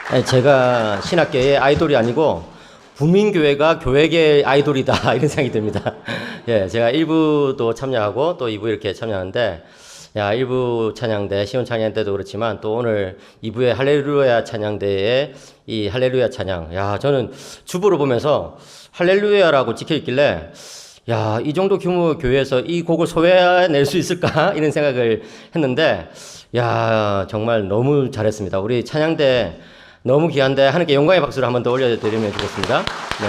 아니, 제가 신학계의 아이돌이 아니고 국민교회가 교회계의 아이돌이다 이런 생각이 듭니다. 예, 제가 1부도 참여하고 또 2부 이렇게 참여하는데, 야, 1부 찬양대, 시온 찬양 때도 그렇지만 또 오늘 2부의 할렐루야 찬양대의 이 할렐루야 찬양, 야, 저는 주보를 보면서 할렐루야라고 찍혀 있길래, 야, 이 정도 규모 교회에서 이 곡을 소화해낼 수 있을까? 이런 생각을 했는데, 야, 정말 너무 잘했습니다. 우리 찬양대 너무 귀한데 하나님께 영광의 박수를 한번 더 올려드리면 좋겠습니다. 네.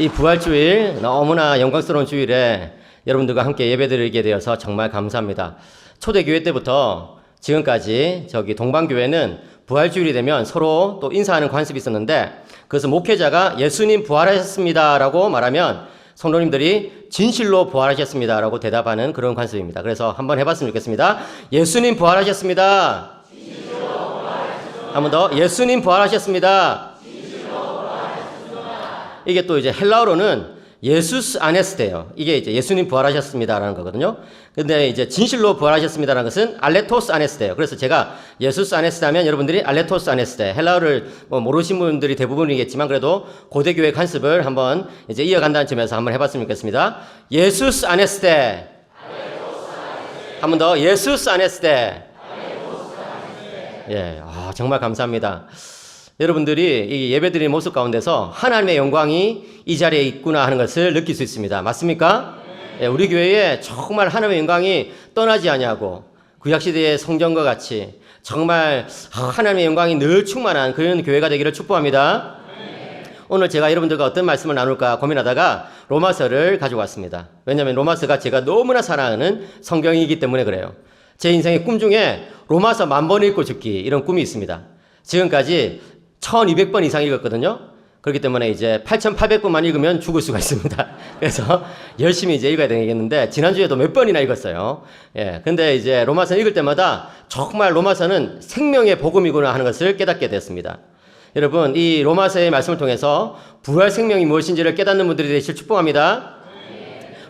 이 부활주일, 너무나 영광스러운 주일에 여러분들과 함께 예배드리게 되어서 정말 감사합니다. 초대교회 때부터 지금까지 저기 동방교회는 부활주일이 되면 서로 또 인사하는 관습이 있었는데, 그래서 목회자가 예수님 부활하셨습니다라고 말하면 성도님들이 진실로 부활하셨습니다라고 대답하는 그런 관습입니다. 그래서 한번 해봤으면 좋겠습니다. 예수님 부활하셨습니다. 한 번 더. 예수님 부활하셨습니다. 이게 또 이제 헬라어로는 예수스 아네스테예요. 이게 이제 예수님 부활하셨습니다라는 거거든요. 근데 이제 진실로 부활하셨습니다라는 것은 알레토스 아네스테예요. 그래서 제가 예수스 아네스테 하면 여러분들이 알레토스 아네스테, 헬라어를 뭐 모르신 분들이 대부분이겠지만 그래도 고대교회 관습을 한번 이제 이어간다는 점에서 한번 해봤으면 좋겠습니다. 예수스 아네스테. 한 번 더. 예수스 아네스테. 예, 정말 감사합니다. 여러분들이 이 예배드리는 모습 가운데서 하나님의 영광이 이 자리에 있구나 하는 것을 느낄 수 있습니다. 맞습니까? 예, 우리 교회에 정말 하나님의 영광이 떠나지 아니하고 구약시대의 성전과 같이 정말 하나님의 영광이 늘 충만한 그런 교회가 되기를 축복합니다. 오늘 제가 여러분들과 어떤 말씀을 나눌까 고민하다가 로마서를 가지고 왔습니다. 왜냐하면 로마서가 제가 너무나 사랑하는 성경이기 때문에 그래요. 제 인생의 꿈 중에 로마서 10,000번 읽고 죽기, 이런 꿈이 있습니다. 지금까지 1200번 이상 읽었거든요. 그렇기 때문에 이제 8800번만 읽으면 죽을 수가 있습니다. 그래서 열심히 이제 읽어야 되겠는데, 지난주에도 몇 번이나 읽었어요. 예. 근데 이제 로마서 읽을 때마다 정말 로마서는 생명의 복음이구나 하는 것을 깨닫게 됐습니다. 여러분, 이 로마서의 말씀을 통해서 부활 생명이 무엇인지를 깨닫는 분들이 되실 축복합니다.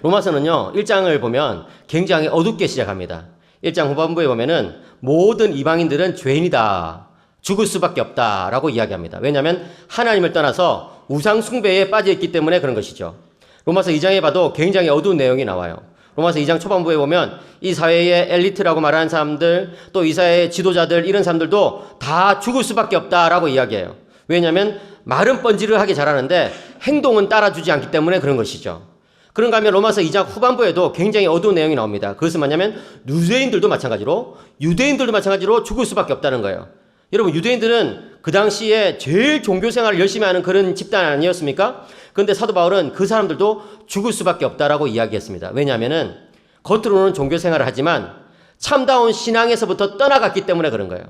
로마서는요, 1장을 보면 굉장히 어둡게 시작합니다. 1장 후반부에 보면은 모든 이방인들은 죄인이다, 죽을 수밖에 없다라고 이야기합니다. 왜냐하면 하나님을 떠나서 우상 숭배에 빠져있기 때문에 그런 것이죠. 로마서 2장에 봐도 굉장히 어두운 내용이 나와요. 로마서 2장 초반부에 보면 이 사회의 엘리트라고 말하는 사람들, 또 이 사회의 지도자들, 이런 사람들도 다 죽을 수밖에 없다라고 이야기해요. 왜냐하면 말은 뻔지를 하기 잘하는데 행동은 따라주지 않기 때문에 그런 것이죠. 그런가 하면 로마서 2장 후반부에도 굉장히 어두운 내용이 나옵니다. 그것은 뭐냐면 유대인들도 마찬가지로, 유대인들도 마찬가지로 죽을 수밖에 없다는 거예요. 여러분, 유대인들은 그 당시에 제일 종교생활을 열심히 하는 그런 집단 아니었습니까? 그런데 사도 바울은 그 사람들도 죽을 수밖에 없다라고 이야기했습니다. 왜냐하면은 겉으로는 종교생활을 하지만 참다운 신앙에서부터 떠나갔기 때문에 그런 거예요.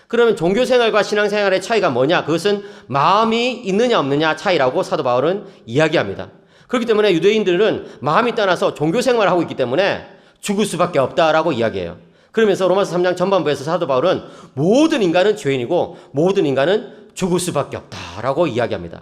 그러면 종교생활과 신앙생활의 차이가 뭐냐? 그것은 마음이 있느냐 없느냐 차이라고 사도 바울은 이야기합니다. 그렇기 때문에 유대인들은 마음이 떠나서 종교생활을 하고 있기 때문에 죽을 수밖에 없다라고 이야기해요. 그러면서 로마서 3장 전반부에서 사도 바울은 모든 인간은 죄인이고 모든 인간은 죽을 수밖에 없다라고 이야기합니다.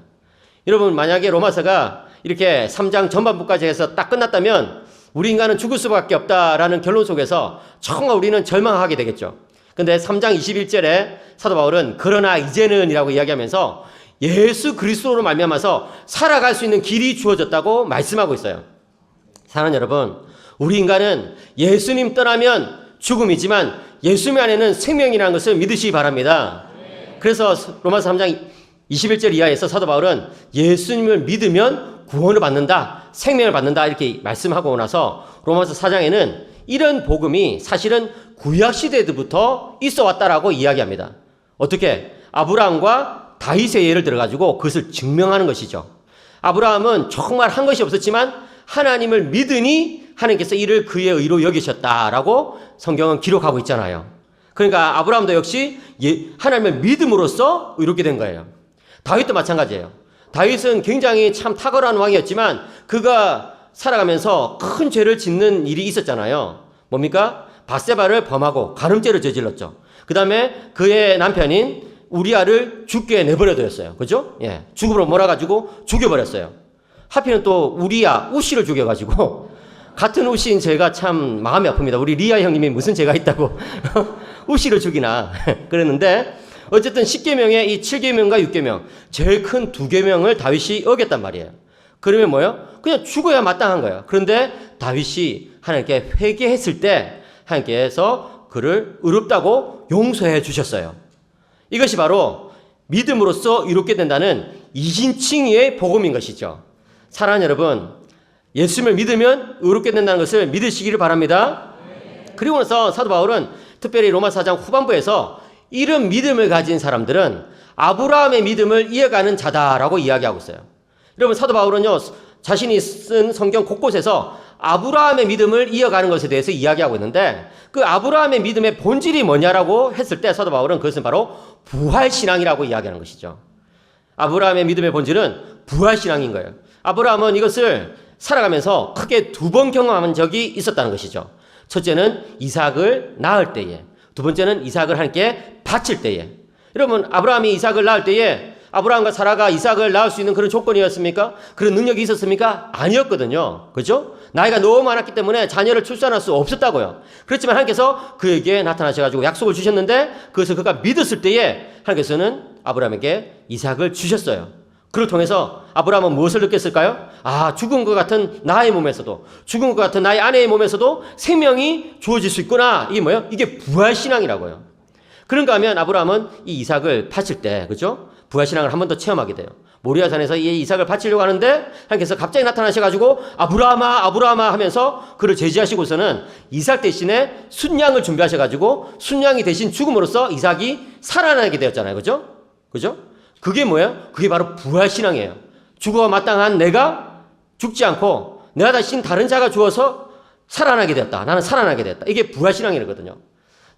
여러분, 만약에 로마서가 이렇게 3장 전반부까지 해서 딱 끝났다면 우리 인간은 죽을 수밖에 없다라는 결론 속에서 정말 우리는 절망하게 되겠죠. 근데 3장 21절에 사도 바울은 그러나 이제는 이라고 이야기하면서 예수 그리스도로 말미암아서 살아갈 수 있는 길이 주어졌다고 말씀하고 있어요. 사랑하는 여러분, 우리 인간은 예수님 떠나면 죽음이지만 예수님 안에는 생명이라는 것을 믿으시기 바랍니다. 그래서 로마서 3장 21절 이하에서 사도 바울은 예수님을 믿으면 구원을 받는다, 생명을 받는다, 이렇게 말씀하고 나서 로마서 4장에는 이런 복음이 사실은 구약시대부터 있어 왔다라고 이야기합니다. 어떻게? 아브라함과 다윗의 예를 들어가지고 그것을 증명하는 것이죠. 아브라함은 정말 한 것이 없었지만 하나님을 믿으니 하나님께서 이를 그의 의로 여기셨다라고 성경은 기록하고 있잖아요. 그러니까 아브라함도 역시 하나님을 믿음으로써 이렇게 된 거예요. 다윗도 마찬가지예요. 다윗은 굉장히 참 탁월한 왕이었지만 그가 살아가면서 큰 죄를 짓는 일이 있었잖아요. 뭡니까? 밧세바를 범하고 간음죄를 저질렀죠. 그 다음에 그의 남편인 우리아를 죽게 내버려두었어요. 그죠? 예. 죽음으로 몰아가지고 죽여버렸어요. 하필은 또 우리아, 우씨를 죽여가지고 같은 우씨인 제가 참 마음이 아픕니다. 우리 리아 형님이 무슨 죄가 있다고 우시를 죽이나 그랬는데 어쨌든 10계명의 이 7계명과 6계명 제일 큰 2계명을 다윗이 어겼단 말이에요. 그러면 뭐예요? 그냥 죽어야 마땅한 거예요. 그런데 다윗이 하나님께 회개했을 때 하나님께서 그를 의롭다고 용서해 주셨어요. 이것이 바로 믿음으로써 이롭게 된다는 이신칭의의 복음인 것이죠. 사랑하는 여러분, 예수님을 믿으면 의롭게 된다는 것을 믿으시기를 바랍니다. 그리고 나서 사도 바울은 특별히 로마서 4장 후반부에서 이런 믿음을 가진 사람들은 아브라함의 믿음을 이어가는 자다라고 이야기하고 있어요. 여러분, 사도 바울은요, 자신이 쓴 성경 곳곳에서 아브라함의 믿음을 이어가는 것에 대해서 이야기하고 있는데 그 아브라함의 믿음의 본질이 뭐냐라고 했을 때 사도 바울은 그것은 바로 부활신앙이라고 이야기하는 것이죠. 아브라함의 믿음의 본질은 부활신앙인 거예요. 아브라함은 이것을 살아가면서 크게 2번 경험한 적이 있었다는 것이죠. 첫째는 이삭을 낳을 때에, 두 번째는 이삭을 하나님께 바칠 때에. 여러분, 아브라함이 이삭을 낳을 때에 아브라함과 사라가 이삭을 낳을 수 있는 그런 조건이었습니까? 그런 능력이 있었습니까? 아니었거든요. 그죠? 나이가 너무 많았기 때문에 자녀를 출산할 수 없었다고요. 그렇지만 하나님께서 그에게 나타나셔가지고 약속을 주셨는데 그것을 그가 믿었을 때에 하나님께서는 아브라함에게 이삭을 주셨어요. 그를 통해서 아브라함은 무엇을 느꼈을까요? 아, 죽은 것 같은 나의 몸에서도, 죽은 것 같은 나의 아내의 몸에서도 생명이 주어질 수 있구나. 이게 뭐예요? 이게 부활신앙이라고요. 그런가 하면 아브라함은 이 이삭을 바칠 때, 그죠? 부활신앙을 한 번 더 체험하게 돼요. 모리아산에서 이 이삭을 바치려고 하는데 하나님께서 갑자기 나타나셔가지고 아브라함아 아브라함아 하면서 그를 제지하시고서는 이삭 대신에 순양을 준비하셔가지고 순양이 대신 죽음으로써 이삭이 살아나게 되었잖아요. 그죠? 그죠? 그게 뭐예요? 그게 바로 부활신앙이에요. 죽어 마땅한 내가 죽지 않고 내가 대신 다른 자가 죽어서 살아나게 되었다. 나는 살아나게 되었다. 이게 부활신앙이거든요.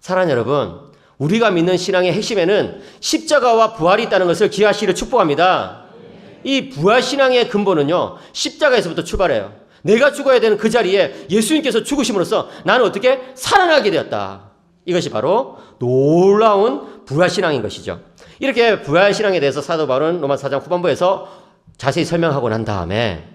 사랑하는 여러분, 우리가 믿는 신앙의 핵심에는 십자가와 부활이 있다는 것을 기하시기를 축복합니다. 이 부활신앙의 근본은요, 십자가에서부터 출발해요. 내가 죽어야 되는 그 자리에 예수님께서 죽으심으로써 나는 어떻게 살아나게 되었다. 이것이 바로 놀라운 부활신앙인 것이죠. 이렇게 부활신앙에 대해서 사도 바울은 로마서 4장 후반부에서 자세히 설명하고 난 다음에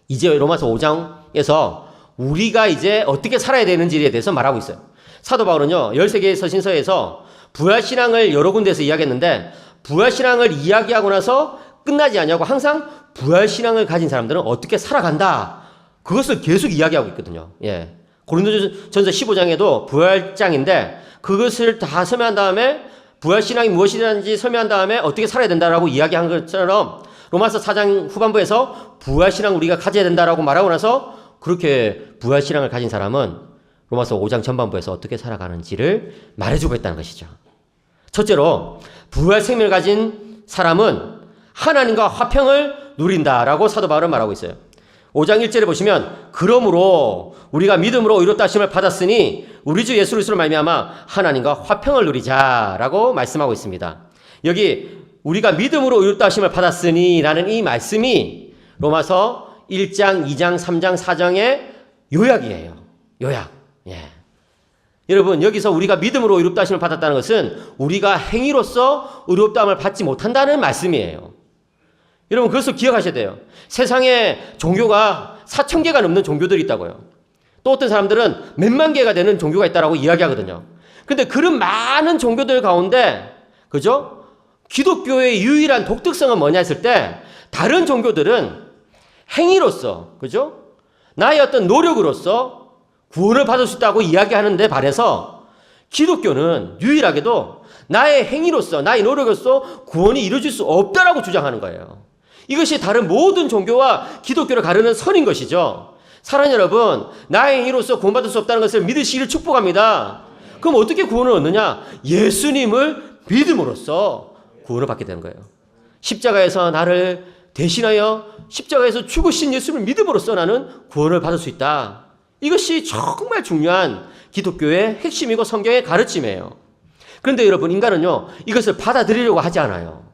이제 로마서 5장에서 우리가 이제 어떻게 살아야 되는지에 대해서 말하고 있어요. 사도 바울은요, 13개의 서신서에서 부활신앙을 여러 군데에서 이야기했는데 부활신앙을 이야기하고 나서 끝나지 않냐고 항상 부활신앙을 가진 사람들은 어떻게 살아간다. 그것을 계속 이야기하고 있거든요. 예. 고린도전서 15장에도 부활장인데 그것을 다 설명한 다음에 부활신앙이 무엇이든지 설명한 다음에 어떻게 살아야 된다라고 이야기한 것처럼 로마서 4장 후반부에서 부활신앙 우리가 가져야 된다라고 말하고 나서 그렇게 부활신앙을 가진 사람은 로마서 5장 전반부에서 어떻게 살아가는지를 말해주고 있다는 것이죠. 첫째로 부활 생명을 가진 사람은 하나님과 화평을 누린다라고 사도 바울은 말하고 있어요. 5장 1절에 보시면 그러므로 우리가 믿음으로 의롭다 하심을 받았으니 우리 주 예수 그리스도로 말미암아 하나님과 화평을 누리자라고 말씀하고 있습니다. 여기 우리가 믿음으로 의롭다 하심을 받았으니 라는 이 말씀이 로마서 1장, 2장, 3장, 4장의 요약이에요. 요약. 예. 여러분, 여기서 우리가 믿음으로 의롭다 하심을 받았다는 것은 우리가 행위로서 의롭다함을 받지 못한다는 말씀이에요. 여러분, 그것을 기억하셔야 돼요. 세상에 종교가 4,000개가 넘는 종교들이 있다고요. 또 어떤 사람들은 몇만 개가 되는 종교가 있다라고 이야기하거든요. 근데 그런 많은 종교들 가운데, 그죠? 기독교의 유일한 독특성은 뭐냐 했을 때, 다른 종교들은 행위로서, 그죠? 나의 어떤 노력으로서 구원을 받을 수 있다고 이야기하는데 반해서 기독교는 유일하게도 나의 행위로서, 나의 노력으로서 구원이 이루어질 수 없다라고 주장하는 거예요. 이것이 다른 모든 종교와 기독교를 가르는 선인 것이죠. 사랑하는 여러분, 나의 행위로서 구원받을 수 없다는 것을 믿으시기를 축복합니다. 그럼 어떻게 구원을 얻느냐? 예수님을 믿음으로써 구원을 받게 되는 거예요. 십자가에서 나를 대신하여 십자가에서 죽으신 예수님을 믿음으로써 나는 구원을 받을 수 있다. 이것이 정말 중요한 기독교의 핵심이고 성경의 가르침이에요. 그런데 여러분, 인간은요, 이것을 받아들이려고 하지 않아요.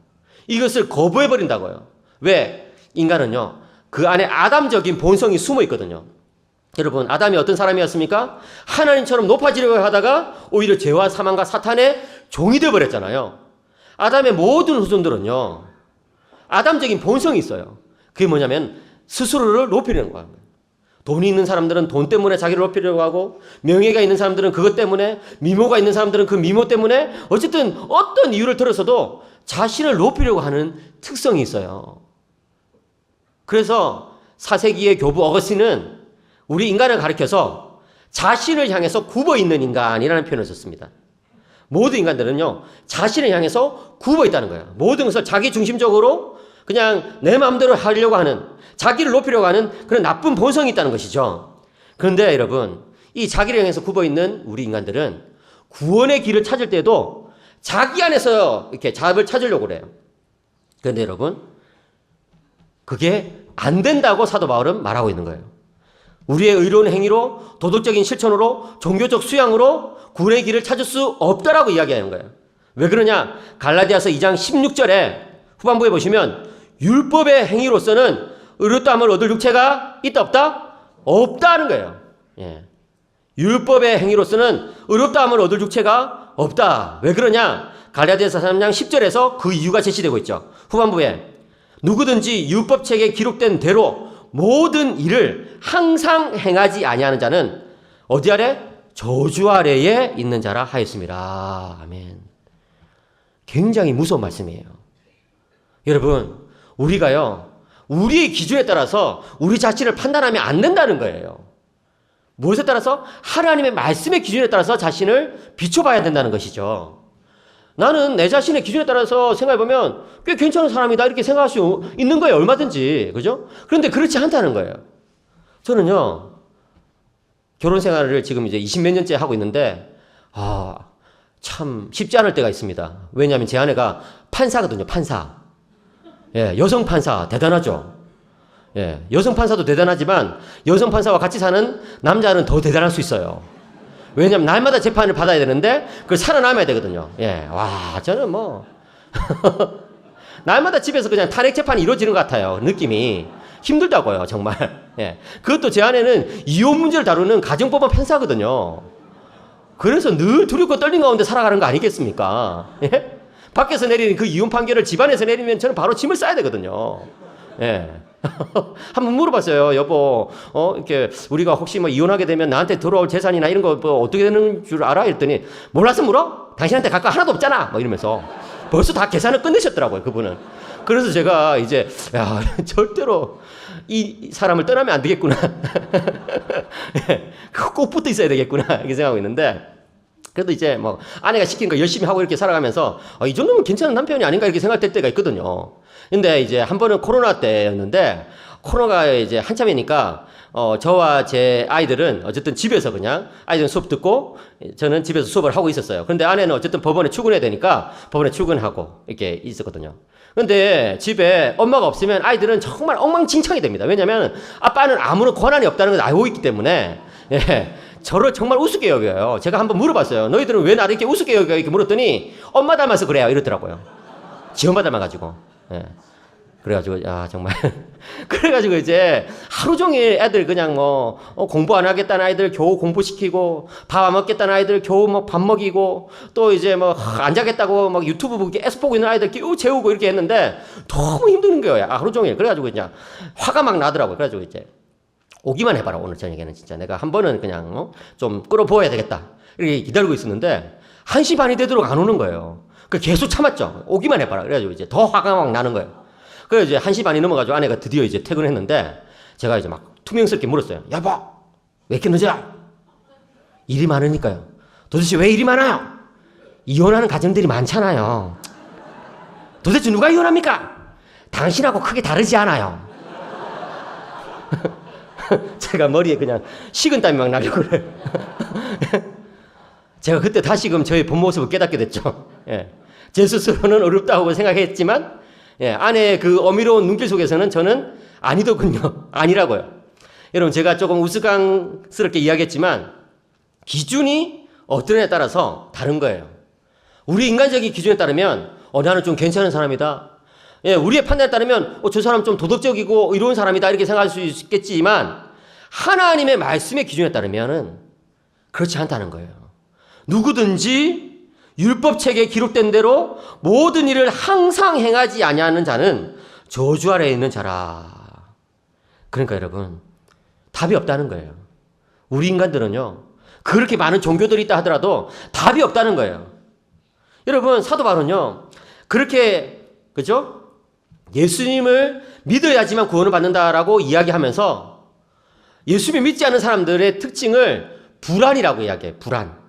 이것을 거부해버린다고요. 왜? 인간은요, 그 안에 아담적인 본성이 숨어 있거든요. 여러분, 아담이 어떤 사람이었습니까? 하나님처럼 높아지려고 하다가 오히려 죄와 사망과 사탄의 종이 되어버렸잖아요. 아담의 모든 후손들은요, 아담적인 본성이 있어요. 그게 뭐냐면 스스로를 높이려는 거예요. 돈이 있는 사람들은 돈 때문에 자기를 높이려고 하고, 명예가 있는 사람들은 그것 때문에, 미모가 있는 사람들은 그 미모 때문에, 어쨌든 어떤 이유를 들어서도 자신을 높이려고 하는 특성이 있어요. 그래서 4세기의 교부 어거스틴은 우리 인간을 가리켜서 자신을 향해서 굽어 있는 인간이라는 표현을 썼습니다. 모든 인간들은요, 자신을 향해서 굽어 있다는 거예요. 모든 것을 자기 중심적으로 그냥 내 마음대로 하려고 하는, 자기를 높이려고 하는 그런 나쁜 본성이 있다는 것이죠. 그런데 여러분, 이 자기를 향해서 굽어 있는 우리 인간들은 구원의 길을 찾을 때도 자기 안에서 이렇게 답을 찾으려고 그래요. 그런데 여러분, 그게 안 된다고 사도 바울은 말하고 있는 거예요. 우리의 의로운 행위로, 도덕적인 실천으로, 종교적 수양으로 구원의 길을 찾을 수 없다라고 이야기하는 거예요. 왜 그러냐? 갈라디아서 2장 16절에 후반부에 보시면 율법의 행위로서는 의롭다함을 얻을 육체가 있다 없다? 없다는 거예요. 예. 율법의 행위로서는 의롭다함을 얻을 육체가 없다. 왜 그러냐? 갈라디아서 3장 10절에서 그 이유가 제시되고 있죠. 후반부에 누구든지 율법책에 기록된 대로 모든 일을 항상 행하지 아니하는 자는 어디 아래? 저주 아래에 있는 자라 하였습니다. 아멘. 굉장히 무서운 말씀이에요. 여러분, 우리가요, 우리의 기준에 따라서 우리 자신을 판단하면 안 된다는 거예요. 무엇에 따라서? 하나님의 말씀의 기준에 따라서 자신을 비춰봐야 된다는 것이죠. 나는 내 자신의 기준에 따라서 생각해보면 꽤 괜찮은 사람이다 이렇게 생각할 수 있는 거예요. 얼마든지. 그죠? 그런데 그렇지 않다는 거예요. 저는요, 결혼 생활을 지금 이제 20몇 년째 하고 있는데, 참 쉽지 않을 때가 있습니다. 왜냐하면 제 아내가 판사거든요. 판사. 예, 여성 판사 대단하죠. 예, 여성 판사도 대단하지만 여성 판사와 같이 사는 남자는 더 대단할 수 있어요. 왜냐하면 날마다 재판을 받아야 되는데 그걸 살아남아야 되거든요. 예, 와, 저는 뭐 날마다 집에서 그냥 탄핵 재판이 이루어지는 것 같아요. 느낌이 힘들다고요, 정말. 예, 그것도 제 아내는 이혼 문제를 다루는 가정법원 판사거든요. 그래서 늘 두렵고 떨린 가운데 살아가는 거 아니겠습니까? 예? 밖에서 내리는 그 이혼 판결을 집안에서 내리면 저는 바로 짐을 싸야 되거든요. 예. 한번 물어봤어요. 여보, 이렇게 우리가 혹시 뭐 이혼하게 되면 나한테 들어올 재산이나 이런 거 뭐 어떻게 되는 줄 알아? 이랬더니 몰라서 물어? 당신한테 갈 거 하나도 없잖아. 뭐 이러면서 벌써 다 계산을 끝내셨더라고요, 그분은. 그래서 제가 이제 야, 절대로 이 사람을 떠나면 안 되겠구나. 꼭 붙어 있어야 되겠구나 이렇게 생각하고 있는데, 그래도 이제 뭐 아내가 시킨 거 열심히 하고 이렇게 살아가면서 이 정도면 괜찮은 남편이 아닌가 이렇게 생각될 때가 있거든요. 근데 이제 한 번은 코로나 때였는데, 코로나가 이제 한참이니까 저와 제 아이들은 어쨌든 집에서 그냥 아이들은 수업 듣고 저는 집에서 수업을 하고 있었어요. 그런데 아내는 어쨌든 법원에 출근해야 되니까 법원에 출근하고 이렇게 있었거든요. 근데 집에 엄마가 없으면 아이들은 정말 엉망진창이 됩니다. 왜냐면 아빠는 아무런 권한이 없다는 걸 알고 있기 때문에. 예, 저를 정말 우습게 여겨요. 제가 한번 물어봤어요. 너희들은 왜 나를 이렇게 우습게 여겨? 이렇게 물었더니 엄마 닮아서 그래요 이러더라고요. 지 엄마 닮아가지고. 예. 그래가지고 정말 그래가지고 이제 하루 종일 애들 그냥 뭐 공부 안 하겠다는 아이들 겨우 공부시키고, 밥 안 먹겠다는 아이들 겨우 뭐 밥 먹이고, 또 이제 뭐 안 자겠다고 막 유튜브 보고 애써 보고 있는 아이들 겨우 재우고 이렇게 했는데 너무 힘든 거예요. 하루 종일. 그래가지고 그냥 화가 막 나더라고요. 그래가지고 이제 오기만 해봐라, 오늘 저녁에는 진짜 내가 한 번은 그냥 좀 끌어부어야 되겠다 이렇게 기다리고 있었는데 1시 반이 되도록 안 오는 거예요. 그래서 계속 참았죠. 오기만 해봐라. 그래가지고 이제 더 화가 막 나는 거예요. 그래서 이제 1시 반이 넘어가지고 아내가 드디어 이제 퇴근했는데 제가 이제 막 투명스럽게 물었어요. 여보, 왜 이렇게 늦어? 일이 많으니까요. 도대체 왜 일이 많아요? 이혼하는 가정들이 많잖아요. 도대체 누가 이혼합니까? 당신하고 크게 다르지 않아요. 제가 머리에 그냥 식은땀이 막 나려고 그래요. 제가 그때 다시금 저의 본 모습을 깨닫게 됐죠. 예. 제 스스로는 어렵다고 생각했지만, 예, 아내의 그 어미로운 눈길 속에서는 저는 아니더군요. 아니라고요. 여러분, 제가 조금 우스꽝스럽게 이야기했지만 기준이 어떤 애에 따라서 다른 거예요. 우리 인간적인 기준에 따르면 나는 좀 괜찮은 사람이다. 예, 우리의 판단에 따르면 저 사람 좀 도덕적이고 이로운 사람이다 이렇게 생각할 수 있겠지만, 하나님의 말씀의 기준에 따르면은 그렇지 않다는 거예요. 누구든지 율법책에 기록된 대로 모든 일을 항상 행하지 아니하는 자는 저주 아래에 있는 자라. 그러니까 여러분, 답이 없다는 거예요. 우리 인간들은요, 그렇게 많은 종교들이 있다 하더라도 답이 없다는 거예요. 여러분, 사도 바울은요, 그렇게, 그죠? 예수님을 믿어야지만 구원을 받는다라고 이야기하면서 예수님 믿지 않는 사람들의 특징을 불안이라고 이야기해요. 불안.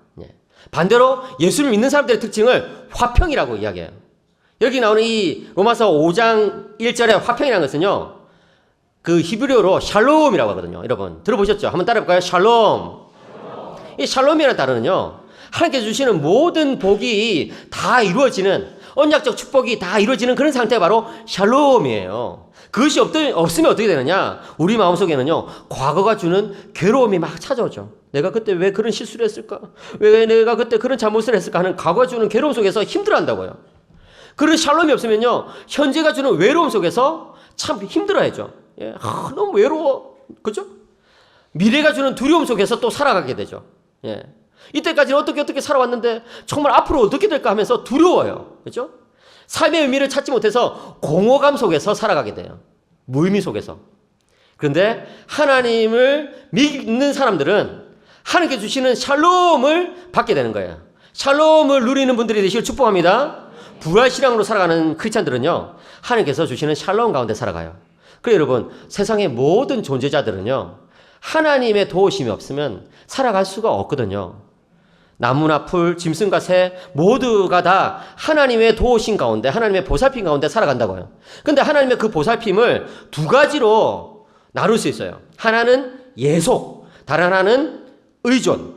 반대로 예수를 믿는 사람들의 특징을 화평이라고 이야기해요. 여기 나오는 이 로마서 5장 1절의 화평이라는 것은요, 그 히브리어로 샬롬이라고 하거든요. 여러분 들어보셨죠? 한번 따라해볼까요? 샬롬. 이 샬롬이라는 단어는요, 하나님께서 주시는 모든 복이 다 이루어지는, 언약적 축복이 다 이루어지는 그런 상태가 바로 샬롬이에요. 그것이 없으면 어떻게 되느냐? 우리 마음속에는요, 과거가 주는 괴로움이 막 찾아오죠. 내가 그때 왜 그런 실수를 했을까? 왜 내가 그때 그런 잘못을 했을까 하는 과거가 주는 괴로움 속에서 힘들어한다고요. 그런 샬롬이 없으면요, 현재가 주는 외로움 속에서 참 힘들어하죠. 예, 너무 외로워. 그죠? 미래가 주는 두려움 속에서 또 살아가게 되죠. 예. 이때까지는 어떻게 살아왔는데 정말 앞으로 어떻게 될까 하면서 두려워요. 그죠? 삶의 의미를 찾지 못해서 공허감 속에서 살아가게 돼요. 무의미 속에서. 그런데 하나님을 믿는 사람들은 하나님께 주시는 샬롬을 받게 되는 거예요. 샬롬을 누리는 분들이 되시길 축복합니다. 부활신앙으로 살아가는 크리스찬들은요, 하나님께서 주시는 샬롬 가운데 살아가요. 그래서 여러분, 세상의 모든 존재자들은요, 하나님의 도우심이 없으면 살아갈 수가 없거든요. 나무나 풀, 짐승과 새 모두가 다 하나님의 도우심 가운데, 하나님의 보살핌 가운데 살아간다고요. 근데 하나님의 그 보살핌을 두 가지로 나눌 수 있어요. 하나는 예속, 다른 하나는 의존.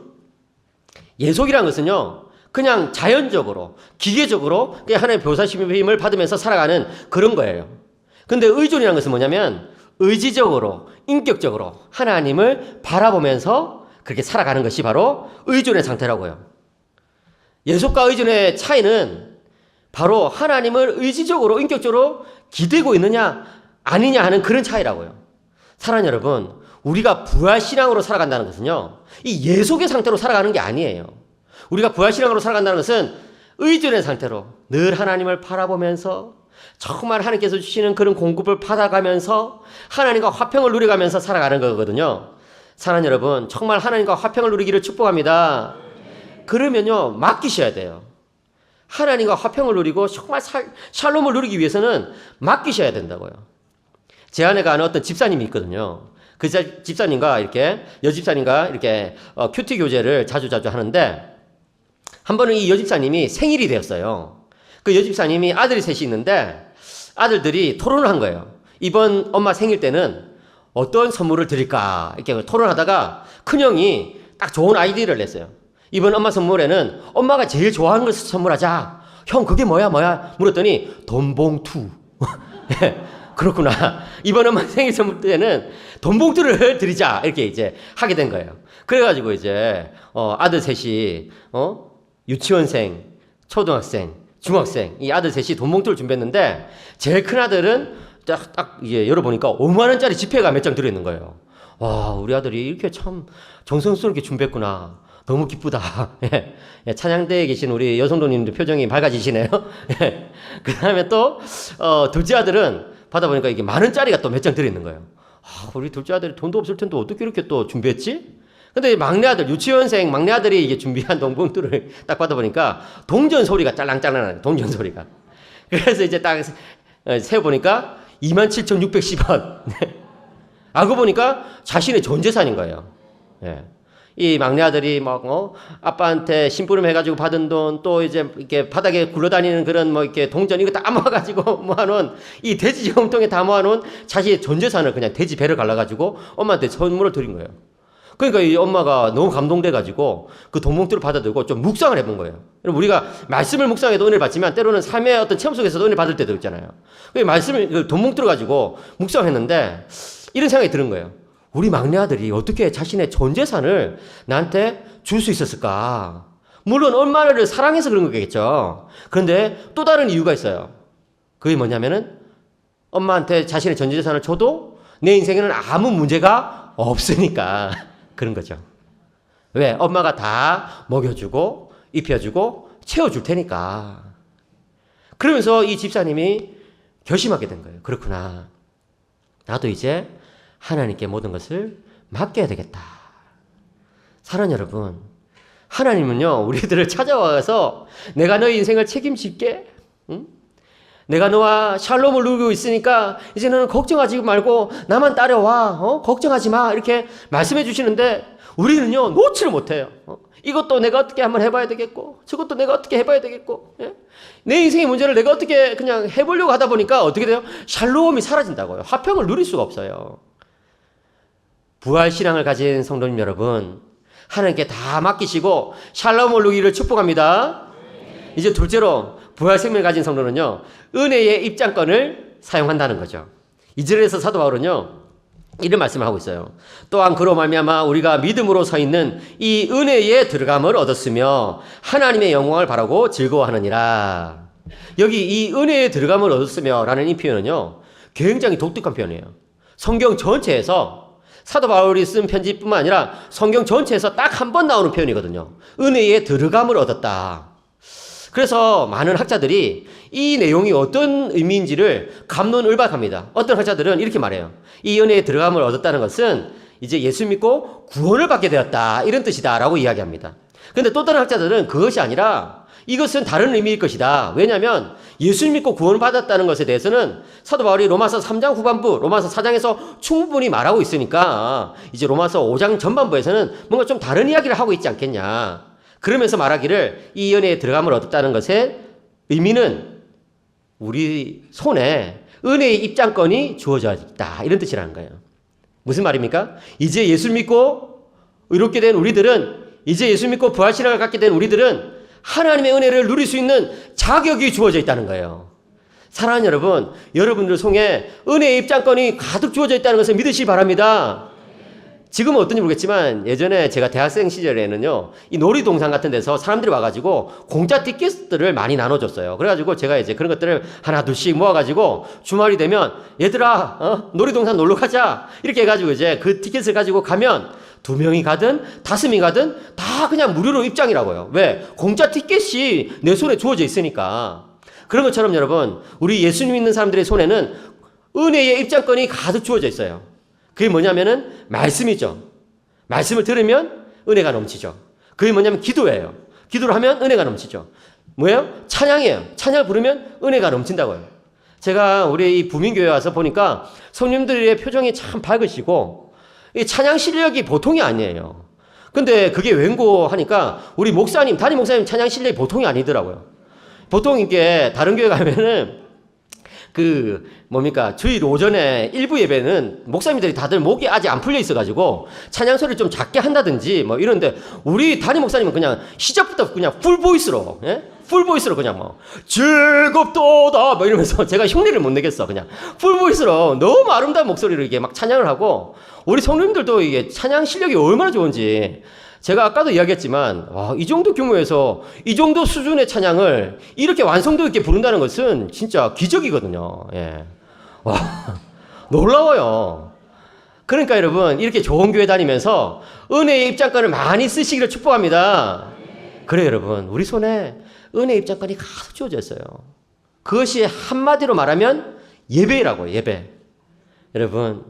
예속이라는 것은요, 그냥 자연적으로, 기계적으로 그냥 하나님의 보살핌을 받으면서 살아가는 그런 거예요. 근데 의존이라는 것은 뭐냐면 의지적으로, 인격적으로 하나님을 바라보면서 그렇게 살아가는 것이 바로 의존의 상태라고요. 예속과 의존의 차이는 바로 하나님을 의지적으로, 인격적으로 기대고 있느냐 아니냐 하는 그런 차이라고요. 사랑하는 여러분, 우리가 부활신앙으로 살아간다는 것은요, 이 예속의 상태로 살아가는 게 아니에요. 우리가 부활신앙으로 살아간다는 것은 의존의 상태로 늘 하나님을 바라보면서 정말 하나님께서 주시는 그런 공급을 받아가면서 하나님과 화평을 누려가면서 살아가는 거거든요. 사랑하는 여러분, 정말 하나님과 화평을 누리기를 축복합니다. 그러면요, 맡기셔야 돼요. 하나님과 화평을 누리고 정말 샬롬을 누리기 위해서는 맡기셔야 된다고요. 제 아내가 아는 어떤 집사님이 있거든요. 그 집사님과 이렇게, 여집사님과 이렇게 큐티 교제를 자주 하는데, 한 번은 이 여집사님이 생일이 되었어요. 그 여집사님이 아들이 셋이 있는데 아들들이 토론을 한 거예요. 이번 엄마 생일 때는 어떤 선물을 드릴까 이렇게 토론하다가 큰형이 딱 좋은 아이디어를 냈어요. 이번 엄마 선물에는 엄마가 제일 좋아하는 것을 선물하자. 형 그게 뭐야 물었더니 돈봉투. 그렇구나. 이번 엄마 생일 선물 때는 돈봉투를 드리자 이렇게 이제 하게 된 거예요. 그래가지고 이제 아들 셋이 유치원생, 초등학생, 중학생 이 아들 셋이 돈봉투를 준비했는데 제일 큰 아들은 딱 이제 열어보니까 5만 원짜리 지폐가 몇 장 들어있는 거예요. 와, 우리 아들이 이렇게 참 정성스럽게 준비했구나. 너무 기쁘다. 예, 찬양대에 계신 우리 여성도님들 표정이 밝아지시네요. 예, 그 다음에 또 둘째 아들은 받아보니까 이게 만 원짜리가 또 몇 장 들어있는 거예요. 아, 우리 둘째 아들이 돈도 없을 텐데 어떻게 이렇게 또 준비했지? 근데 막내 아들, 유치원생 막내 아들이 이게 준비한 돈봉투를 딱 받아보니까 동전 소리가 짤랑짤랑하네. 동전 소리가. 그래서 이제 딱 세어보니까 27,610원. 알고 보니까 자신의 전 재산인 거예요. 예. 이 막내 아들이 막, 아빠한테 심부름 해가지고 받은 돈, 또 이제 이렇게 바닥에 굴러다니는 그런 이렇게 동전, 이거 다 모아가지고 모아놓은, 이 돼지 저금통에 다 모아놓은 자신의 전 재산을 그냥 돼지 배를 갈라가지고 엄마한테 선물을 드린 거예요. 그러니까 이 엄마가 너무 감동돼가지고 그 돈봉투를 받아들고 좀 묵상을 해본 거예요. 우리가 말씀을 묵상해도 은혜를 받지만 때로는 삶의 어떤 체험 속에서도 은혜를 받을 때도 있잖아요. 그 말씀을, 돈봉투를 가지고 묵상했는데 이런 생각이 드는 거예요. 우리 막내 아들이 어떻게 자신의 전 재산을 나한테 줄 수 있었을까? 물론 엄마를 사랑해서 그런 거겠죠. 그런데 또 다른 이유가 있어요. 그게 뭐냐면은 엄마한테 자신의 전 재산을 줘도 내 인생에는 아무 문제가 없으니까 그런 거죠. 왜? 엄마가 다 먹여주고 입혀주고 채워줄 테니까. 그러면서 이 집사님이 결심하게 된 거예요. 그렇구나. 나도 이제 하나님께 모든 것을 맡겨야 되겠다. 사랑하는 여러분, 하나님은요, 우리들을 찾아와서 내가 너의 인생을 책임질게. 응? 내가 너와 샬롬을 누리고 있으니까 이제 너는 걱정하지 말고 나만 따라와. 걱정하지 마. 이렇게 말씀해 주시는데 우리는요, 놓지를 못해요. 이것도 내가 어떻게 한번 해봐야 되겠고 저것도 내가 어떻게 해봐야 되겠고, 예? 내 인생의 문제를 내가 어떻게 그냥 해보려고 하다 보니까 어떻게 돼요? 샬롬이 사라진다고요. 화평을 누릴 수가 없어요. 부활신앙을 가진 성도님 여러분, 하나님께 다 맡기시고 샬롬을 누리기를 축복합니다. 이제 둘째로 부활생명을 가진 성도는요, 은혜의 입장권을 사용한다는 거죠. 2절에서 사도 바울은요, 이런 말씀을 하고 있어요. 또한 그로 말미암아 우리가 믿음으로 서 있는 이 은혜에 들어감을 얻었으며 하나님의 영광을 바라고 즐거워하느니라. 여기 이 은혜에 들어감을 얻었으며 라는 이 표현은요, 굉장히 독특한 표현이에요. 성경 전체에서 사도 바울이 쓴 편지뿐만 아니라 성경 전체에서 딱 한 번 나오는 표현이거든요. 은혜에 들어감을 얻었다. 그래서 많은 학자들이 이 내용이 어떤 의미인지를 갑론을박합니다. 어떤 학자들은 이렇게 말해요. 이 은혜에 들어감을 얻었다는 것은 이제 예수 믿고 구원을 받게 되었다, 이런 뜻이다 라고 이야기합니다. 그런데 또 다른 학자들은 그것이 아니라 이것은 다른 의미일 것이다. 왜냐하면 예수 믿고 구원을 받았다는 것에 대해서는 사도 바울이 로마서 3장 후반부, 로마서 4장에서 충분히 말하고 있으니까 이제 로마서 5장 전반부에서는 뭔가 좀 다른 이야기를 하고 있지 않겠냐. 그러면서 말하기를 이 은혜에 들어감을 얻었다는 것의 의미는 우리 손에 은혜의 입장권이 주어져 있다, 이런 뜻이라는 거예요. 무슨 말입니까? 이제 예수 믿고 의롭게 된 우리들은, 이제 예수 믿고 부활신앙을 갖게 된 우리들은 하나님의 은혜를 누릴 수 있는 자격이 주어져 있다는 거예요. 사랑하는 여러분, 여러분들 손에 은혜의 입장권이 가득 주어져 있다는 것을 믿으시기 바랍니다. 지금은 어떤지 모르겠지만 예전에 제가 대학생 시절에는요, 이 놀이동산 같은 데서 사람들이 와가지고 공짜 티켓들을 많이 나눠줬어요. 그래가지고 제가 이제 그런 것들을 하나 둘씩 모아가지고 주말이 되면 얘들아, 놀이동산 놀러 가자, 이렇게 해가지고 이제 그 티켓을 가지고 가면 2명이 가든 5명이 가든 다 그냥 무료로 입장이라고요. 왜? 공짜 티켓이 내 손에 주어져 있으니까. 그런 것처럼 여러분, 우리 예수님 믿는 사람들의 손에는 은혜의 입장권이 가득 주어져 있어요. 그게 뭐냐면은 말씀이죠. 말씀을 들으면 은혜가 넘치죠. 그게 뭐냐면 기도예요. 기도를 하면 은혜가 넘치죠. 뭐예요? 찬양이에요. 찬양을 부르면 은혜가 넘친다고요. 제가 우리 이 부민교회 와서 보니까 성님들의 표정이 참 밝으시고 이 찬양 실력이 보통이 아니에요. 근데 그게 왠고 하니까 우리 목사님, 담임 목사님 찬양 실력이 보통이 아니더라고요. 보통 이게 다른 교회 가면은 주일 오전에 일부 예배는 목사님들이 다들 목이 아직 안 풀려 있어가지고 찬양 소리를 좀 작게 한다든지 뭐 이런데 우리 담임 목사님은 그냥 시작부터 그냥 풀보이스로, 예? 풀보이스로 그냥 뭐 즐겁도다 뭐 이러면서 제가 흉내를 못 내겠어. 그냥 풀보이스로 너무 아름다운 목소리로 이게 막 찬양을 하고, 우리 성도님들도 이게 찬양 실력이 얼마나 좋은지 제가 아까도 이야기했지만, 와, 이 정도 규모에서 이 정도 수준의 찬양을 이렇게 완성도 있게 부른다는 것은 진짜 기적이거든요. 예. 와, 놀라워요. 그러니까 여러분, 이렇게 좋은 교회 다니면서 은혜의 입장권을 많이 쓰시기를 축복합니다. 그래 여러분, 우리 손에 은혜의 입장권이 가득 주어져 있어요. 그것이 한마디로 말하면 예배라고요. 예배. 여러분,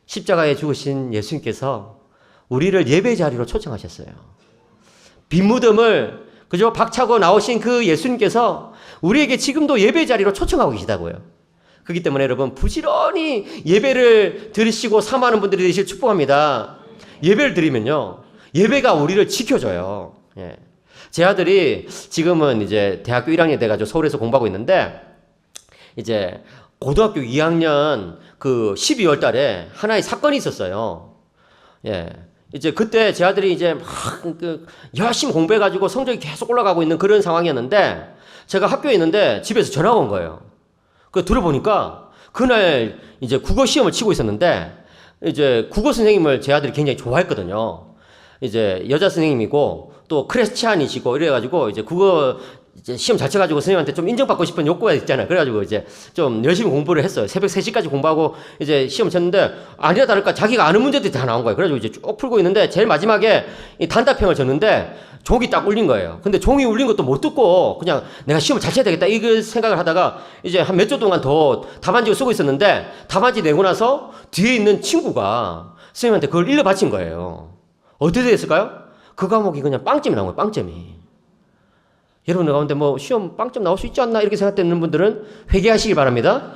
십자가에 죽으신 예수님께서 우리를 예배 자리로 초청하셨어요. 빈 무덤을 그저 박차고 나오신 그 예수님께서 우리에게 지금도 예배 자리로 초청하고 계시다고요. 그렇기 때문에 여러분, 부지런히 예배를 드리시고 사모하는 분들이 되실 축복합니다. 예배를 드리면요, 예배가 우리를 지켜줘요. 예. 제 아들이 지금은 이제 대학교 1학년 돼가지고 서울에서 공부하고 있는데, 이제 고등학교 2학년 그 12월 달에 하나의 사건이 있었어요. 예. 이제 그때 제 아들이 이제 막 열심히 공부해가지고 성적이 계속 올라가고 있는 그런 상황이었는데, 제가 학교에 있는데 집에서 전화가 온 거예요. 그 들어보니까 그날 이제 국어 시험을 치고 있었는데, 이제 국어 선생님을 제 아들이 굉장히 좋아했거든요. 이제 여자 선생님이고 또 크리스찬이시고 이래가지고 이제 국어 이제 시험 잘 쳐가지고 선생님한테 좀 인정받고 싶은 욕구가 있잖아요. 그래가지고 이제 좀 열심히 공부를 했어요. 새벽 3시까지 공부하고 이제 시험 쳤는데, 아니나 다를까 자기가 아는 문제들이 다 나온 거예요. 그래가지고 이제 쭉 풀고 있는데 제일 마지막에 이 단답형을 줬는데 종이 딱 울린 거예요. 근데 종이 울린 것도 못 듣고 그냥 내가 시험을 잘 쳐야 되겠다 이 생각을 하다가 이제 한 몇 주 동안 더 답안지를 쓰고 있었는데, 답안지 내고 나서 뒤에 있는 친구가 선생님한테 그걸 일러 바친 거예요. 어떻게 됐을까요? 그 과목이 그냥 빵점이 나온 거예요. 빵점이. 여러분들 가운데 뭐 시험 빵점 나올 수 있지 않나 이렇게 생각되는 분들은 회개하시기 바랍니다.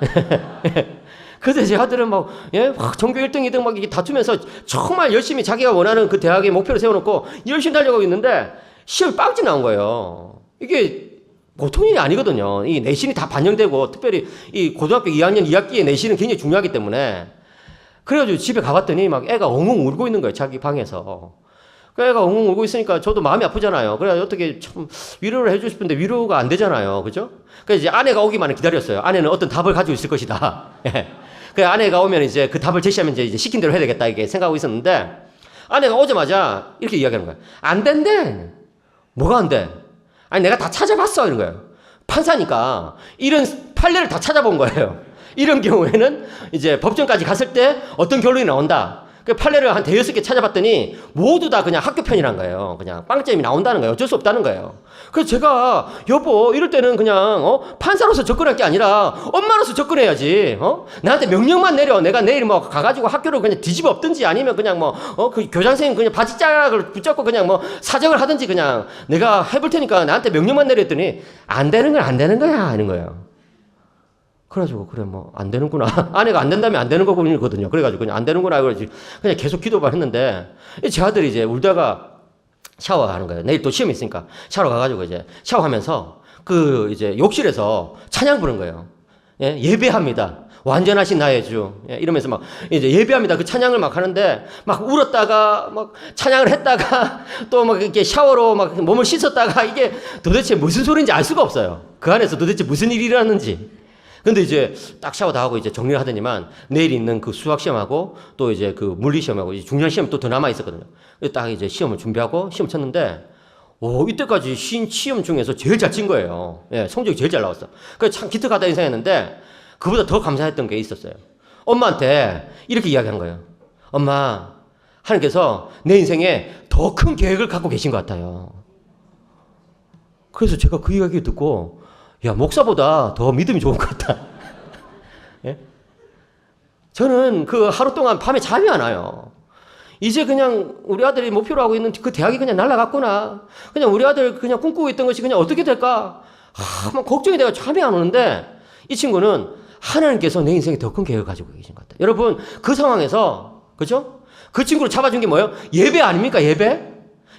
그래서 제 아들은 막, 예, 전교 1등, 2등 막 이게 다투면서 정말 열심히 자기가 원하는 그 대학의 목표를 세워놓고 열심히 달려가고 있는데 시험이 빵점 나온 거예요. 이게 보통 일이 아니거든요. 이 내신이 다 반영되고 특별히 이 고등학교 2학년 2학기의 내신은 굉장히 중요하기 때문에 그래가지고 집에 가봤더니 막 애가 엉엉 울고 있는 거예요. 자기 방에서. 그 애가 엉엉 울고 있으니까 저도 마음이 아프잖아요. 그래서 어떻게 참 위로를 해주고 싶은데 위로가 안 되잖아요. 그죠? 그래서 이제 아내가 오기만을 기다렸어요. 아내는 어떤 답을 가지고 있을 것이다. 그 아내가 오면 이제 그 답을 제시하면 이제 시킨 대로 해야 되겠다 이게 생각하고 있었는데 아내가 오자마자 이렇게 이야기하는 거예요. 안 된대. 뭐가 안 돼? 아니 내가 다 찾아봤어 이런 거예요. 판사니까 이런 판례를 다 찾아본 거예요. 이런 경우에는 이제 법정까지 갔을 때 어떤 결론이 나온다. 그 판례를 한 대여섯 개 찾아봤더니 모두 다 그냥 학교 편이란 거예요. 그냥 빵점이 나온다는 거예요. 어쩔 수 없다는 거예요. 그래서 제가 여보 이럴 때는 그냥 판사로서 접근할 게 아니라 엄마로서 접근해야지. 나한테 명령만 내려. 내가 내일 뭐 가가지고 학교를 그냥 뒤집어 엎든지 아니면 그냥 뭐 그 교장 선생님 그냥 바지자락을 붙잡고 그냥 뭐 사정을 하든지 그냥 내가 해볼 테니까 나한테 명령만 내려 했더니 안 되는 건 안 되는 거야 하는 거예요. 그래가지고 그래 뭐 안 되는구나. 아내가 안 된다면 안 되는 거거든요. 그래가지고 그냥 안 되는구나 그러지 그냥 계속 기도만 했는데 제 아들이 이제 울다가 샤워하는 거예요. 내일 또 시험이 있으니까 샤워 가가지고 이제 샤워하면서 그 이제 욕실에서 찬양 부른 거예요. 예? 예배합니다. 완전하신 나의 주. 예? 이러면서 막 이제 예배합니다. 그 찬양을 막 하는데 막 울었다가 막 찬양을 했다가 또 막 이렇게 샤워로 막 몸을 씻었다가 이게 도대체 무슨 소리인지 알 수가 없어요. 그 안에서 도대체 무슨 일이 일어났는지. 근데 이제 딱 샤워 다 하고 이제 정리를 하더니만 내일 있는 그 수학 시험하고 또 이제 그 물리 시험하고 이제 중요한 시험 또 더 남아 있었거든요. 딱 이제 시험을 준비하고 시험 쳤는데 이때까지 시험 중에서 제일 잘 친 거예요. 예, 성적이 제일 잘 나왔어. 그래서 참 기특하다 인생했는데 그보다 더 감사했던 게 있었어요. 엄마한테 이렇게 이야기한 거예요. 엄마, 하나님께서 내 인생에 더 큰 계획을 갖고 계신 것 같아요. 그래서 제가 그 이야기 듣고 야, 목사보다 더 믿음이 좋은 것 같다. 예? 저는 그 하루 동안 밤에 잠이 안 와요. 이제 그냥 우리 아들이 목표로 하고 있는 그 대학이 그냥 날아갔구나. 그냥 우리 아들 그냥 꿈꾸고 있던 것이 그냥 어떻게 될까? 막 걱정이 돼가 잠이 안 오는데 이 친구는 하나님께서 내 인생에 더 큰 계획을 가지고 계신 것 같아요. 여러분 그 상황에서 그죠? 그 친구를 잡아준 게 뭐예요? 예배 아닙니까?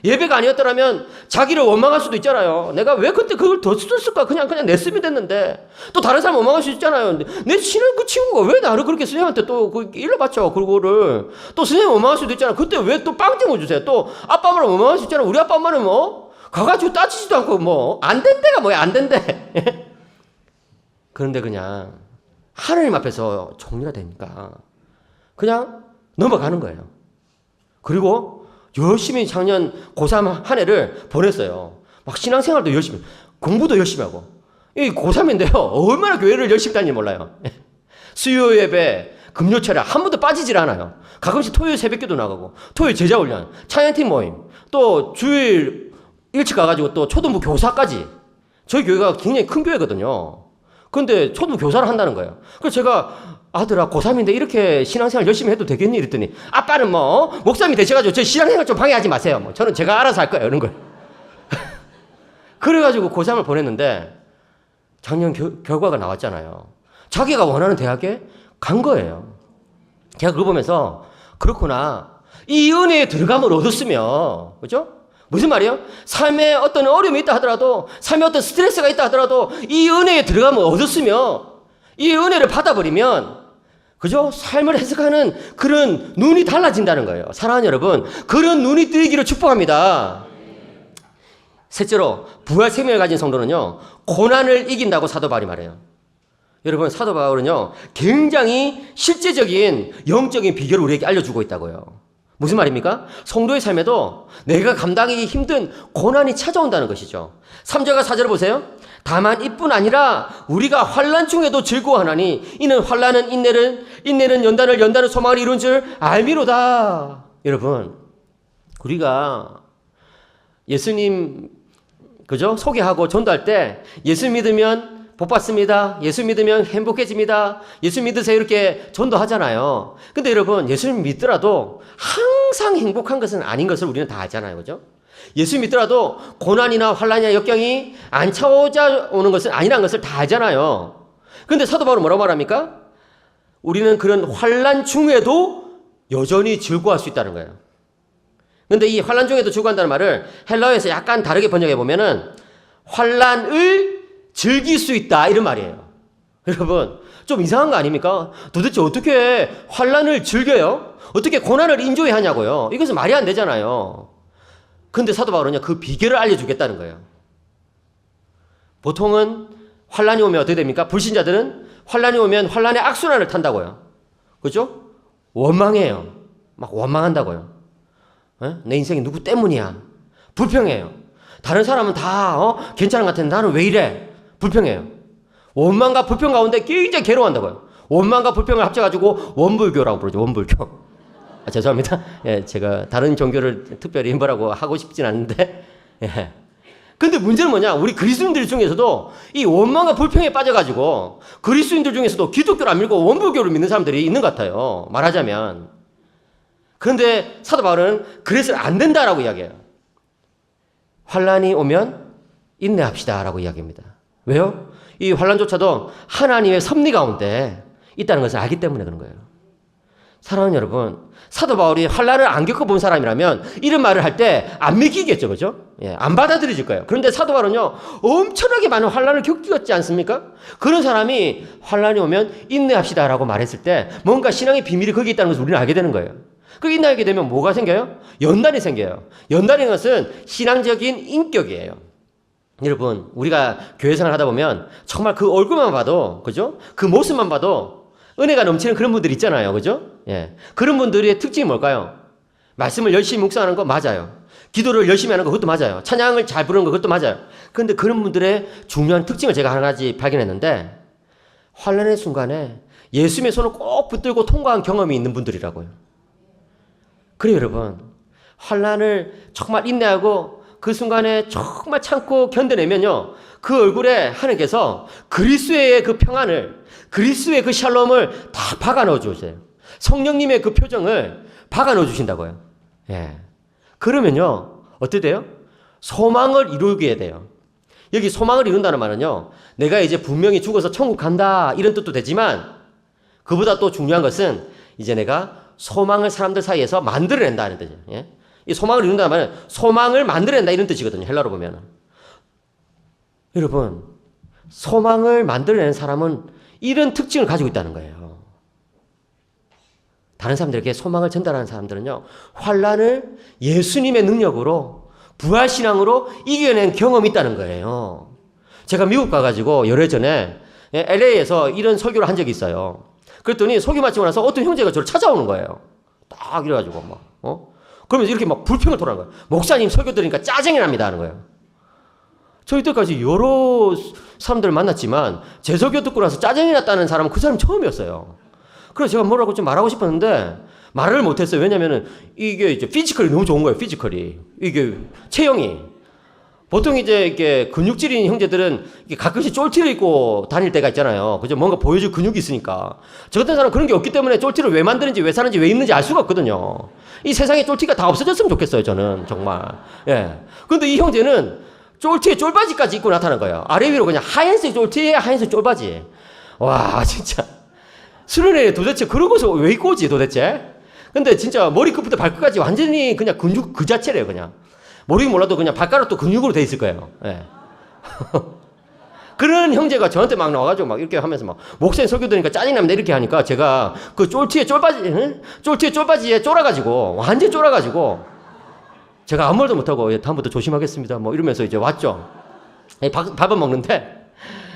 예배가 아니었더라면 자기를 원망할 수도 있잖아요. 내가 왜 그때 그걸 더 썼을까? 그냥 냈으면 됐는데. 또 다른 사람 원망할 수 있잖아요. 내 친한 그 친구가 왜 나를 그렇게 선생님한테 또 일러바쳐 그거를. 또 선생님 원망할 수도 있잖아요. 그때 왜 또 빵점을 주세요? 또 아빠 엄마를 원망할 수 있잖아요. 우리 아빠 엄마는 뭐 가가지고 따지지도 않고 뭐 안 된대가 뭐야 안 된대. 그런데 그냥 하나님 앞에서 정리가 되니까 그냥 넘어가는 거예요. 그리고 열심히 작년 고3 한 해를 보냈어요. 막 신앙생활도 열심히, 공부도 열심히 하고. 이 고3인데요. 얼마나 교회를 열심히 다니는지 몰라요. 수요 예배, 금요철에 한 번도 빠지질 않아요. 가끔씩 토요일 새벽기도 나가고, 토요일 제자훈련, 찬양팀 모임, 또 주일 일찍 가가지고 또 초등부 교사까지. 저희 교회가 굉장히 큰 교회거든요. 근데 초등부 교사를 한다는 거예요. 그래서 제가 아들아 고3인데 이렇게 신앙생활 열심히 해도 되겠니? 이랬더니 아빠는 뭐 목사님이 되셔가지고 저 신앙생활 좀 방해하지 마세요. 뭐 저는 제가 알아서 할 거예요. 이런 거예요. 그래가지고 고3을 보냈는데 작년 결과가 나왔잖아요. 자기가 원하는 대학에 간 거예요. 제가 그거 보면서 그렇구나. 이 은혜에 들어감을 얻었으면 그죠? 무슨 말이에요? 삶에 어떤 어려움이 있다 하더라도 삶에 어떤 스트레스가 있다 하더라도 이 은혜에 들어감을 얻었으면 이 은혜를 받아버리면 그죠? 삶을 해석하는 그런 눈이 달라진다는 거예요. 사랑하는 여러분, 그런 눈이 뜨이기를 축복합니다. 셋째로 부활 생명을 가진 성도는요, 고난을 이긴다고 사도 바울이 말해요. 여러분, 사도 바울은요, 굉장히 실제적인 영적인 비결을 우리에게 알려주고 있다고요. 무슨 말입니까? 성도의 삶에도 내가 감당하기 힘든 고난이 찾아온다는 것이죠. 3절과 4절을 보세요. 다만 이뿐 아니라 우리가 환난 중에도 즐거워하나니 이는 환난은 인내는 연단은 소망을 이룬 줄 알미로다. 여러분, 우리가 예수님 그죠? 소개하고 전도할 때 예수 믿으면 복 받습니다. 예수 믿으면 행복해집니다. 예수 믿으세요. 이렇게 전도하잖아요. 근데 여러분, 예수 믿더라도 항상 행복한 것은 아닌 것을 우리는 다 알잖아요. 그죠? 예수 믿더라도 고난이나 환난이나 역경이 안 찾아오는 것은 아니라는 것을 다 알잖아요. 근데 사도 바울은 뭐라고 말합니까? 우리는 그런 환난 중에도 여전히 즐거워할 수 있다는 거예요. 근데 이 환난 중에도 즐거워한다는 말을 헬라어에서 약간 다르게 번역해 보면은 환난을 즐길 수 있다 이런 말이에요. 여러분 좀 이상한 거 아닙니까? 도대체 어떻게 환난을 즐겨요? 어떻게 고난을 인조해하냐고요? 이것은 말이 안 되잖아요. 근데 사도 바울은요 그 비결을 알려주겠다는 거예요. 보통은 환난이 오면 어떻게 됩니까? 불신자들은 환난이 오면 환난의 악순환을 탄다고요. 그죠? 원망해요. 막 원망한다고요. 내 인생이 누구 때문이야? 불평해요. 다른 사람은 다 괜찮은 것 같은데 나는 왜 이래? 불평해요. 원망과 불평 가운데 굉장히 괴로워한다고요. 원망과 불평을 합쳐가지고 원불교라고 부르죠. 원불교. 죄송합니다. 예, 제가 다른 종교를 특별히 뭐라고 하고 싶진 않은데. 예. 근데 문제는 뭐냐? 우리 그리스도인들 중에서도 이 원망과 불평에 빠져가지고 그리스도인들 중에서도 기독교를 안 믿고 원불교를 믿는 사람들이 있는 것 같아요. 말하자면. 그런데 사도 바울은 그래서는 안 된다라고 이야기해요. 환난이 오면 인내합시다라고 이야기합니다. 왜요? 이 환난조차도 하나님의 섭리 가운데 있다는 것을 알기 때문에 그런 거예요. 사랑하는 여러분, 사도 바울이 환난을 안 겪어본 사람이라면 이런 말을 할 때 안 믿기겠죠, 그죠? 예, 안 받아들여질 거예요. 그런데 사도 바울은요, 엄청나게 많은 환난을 겪었지 않습니까? 그런 사람이 환난이 오면 인내합시다라고 말했을 때 뭔가 신앙의 비밀이 거기 있다는 것을 우리는 알게 되는 거예요. 그 인내하게 되면 뭐가 생겨요? 연단이 생겨요. 연단인 것은 신앙적인 인격이에요. 여러분, 우리가 교회 생활 하다 보면 정말 그 얼굴만 봐도, 그죠? 그 모습만 봐도 은혜가 넘치는 그런 분들 있잖아요. 그죠? 예. 그런 분들의 특징이 뭘까요? 말씀을 열심히 묵상하는 거 맞아요. 기도를 열심히 하는 거 그것도 맞아요. 찬양을 잘 부르는 거 그것도 맞아요. 그런데 그런 분들의 중요한 특징을 제가 한 가지 발견했는데 환난의 순간에 예수님의 손을 꼭 붙들고 통과한 경험이 있는 분들이라고요. 그래요, 여러분. 환난을 정말 인내하고 그 순간에 정말 참고 견뎌내면요. 그 얼굴에 하나님께서 그리스도의 그 평안을, 그리스도의 그 샬롬을 다 박아 넣어 주세요. 성령님의 그 표정을 박아 넣어 주신다고요. 예. 그러면요. 어떻게 돼요? 소망을 이루게 돼요. 여기 소망을 이룬다는 말은요. 내가 이제 분명히 죽어서 천국 간다 이런 뜻도 되지만 그보다 또 중요한 것은 이제 내가 소망을 사람들 사이에서 만들어낸다는 뜻이에요. 예? 이 소망을 이룬다는 말은 소망을 만들어낸다 이런 뜻이거든요. 헬라로 보면. 여러분, 소망을 만들어내는 사람은 이런 특징을 가지고 있다는 거예요. 다른 사람들에게 소망을 전달하는 사람들은요. 환난을 예수님의 능력으로 부활신앙으로 이겨낸 경험이 있다는 거예요. 제가 미국 가가지고 열흘 전에 LA에서 이런 설교를 한 적이 있어요. 그랬더니 설교 마치고 나서 어떤 형제가 저를 찾아오는 거예요. 딱 이래가지고 그러면서 이렇게 막 불평을 토하는 거예요. 목사님 설교 들으니까 짜증이 납니다 하는 거예요. 저 이때까지 여러 사람들을 만났지만 제 설교 듣고 나서 짜증이 났다는 사람은 그 사람 처음이었어요. 그래서 제가 뭐라고 좀 말하고 싶었는데 말을 못했어요. 왜냐면은 이게 이제 피지컬이 너무 좋은 거예요. 피지컬이. 이게 체형이. 보통 이제 이렇게 근육질인 형제들은 가끔씩 쫄티를 입고 다닐 때가 있잖아요. 그죠? 뭔가 보여줄 근육이 있으니까. 저 같은 사람은 그런 게 없기 때문에 쫄티를 왜 만드는지, 왜 사는지, 왜 입는지 알 수가 없거든요. 이 세상에 쫄티가 다 없어졌으면 좋겠어요, 저는. 정말. 예. 근데 이 형제는 쫄티에 쫄바지까지 입고 나타난 거예요. 아래 위로 그냥 하얀색 쫄티에 하얀색 쫄바지. 와, 진짜. 수련회 도대체 그런 것을 왜 입고 오지, 도대체? 근데 진짜 머리끝부터 발끝까지 완전히 그냥 근육 그 자체래요, 그냥. 모르긴 몰라도 그냥 발가락도 근육으로 돼 있을 거예요. 예. 그런 형제가 저한테 막 나와가지고 막 이렇게 하면서 막 목사님 설교 들으니까 짜증납니다 이렇게 하니까 제가 그 쫄티에 쫄바지에 쫄아가지고 완전 쫄아가지고 제가 아무 말도 못하고 다음부터 조심하겠습니다 뭐 이러면서 이제 왔죠. 밥을 먹는데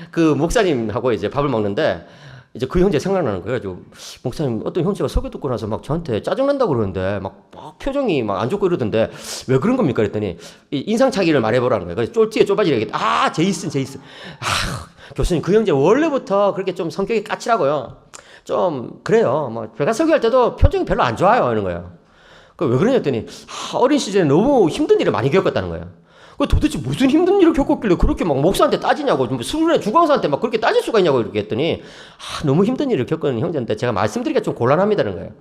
그 목사님하고 이제 밥을 먹는데 이제 그 형제 생각나는 거예요. 그래가지고 목사님 어떤 형제가 설교 듣고 나서 막 저한테 짜증난다고 그러는데 막 표정이 막 안 좋고 이러던데 왜 그런 겁니까? 그랬더니 인상착의를 말해보라는 거예요. 그래서 쫄티에 쫄바지를 얘기했더니 제이슨. 교수님 그 형제 원래부터 그렇게 좀 성격이 까칠하고요. 좀 그래요. 뭐 제가 설교할 때도 표정이 별로 안 좋아요. 이런 거예요. 왜 그러냐 했더니 어린 시절에 너무 힘든 일을 많이 겪었다는 거예요. 그 도대체 무슨 힘든 일을 겪었길래 그렇게 막 목사한테 따지냐고, 수련회 주강사한테 막 그렇게 따질 수가 있냐고 이렇게 했더니, 너무 힘든 일을 겪은 형제인데 제가 말씀드리기가 좀 곤란합니다는 거예요.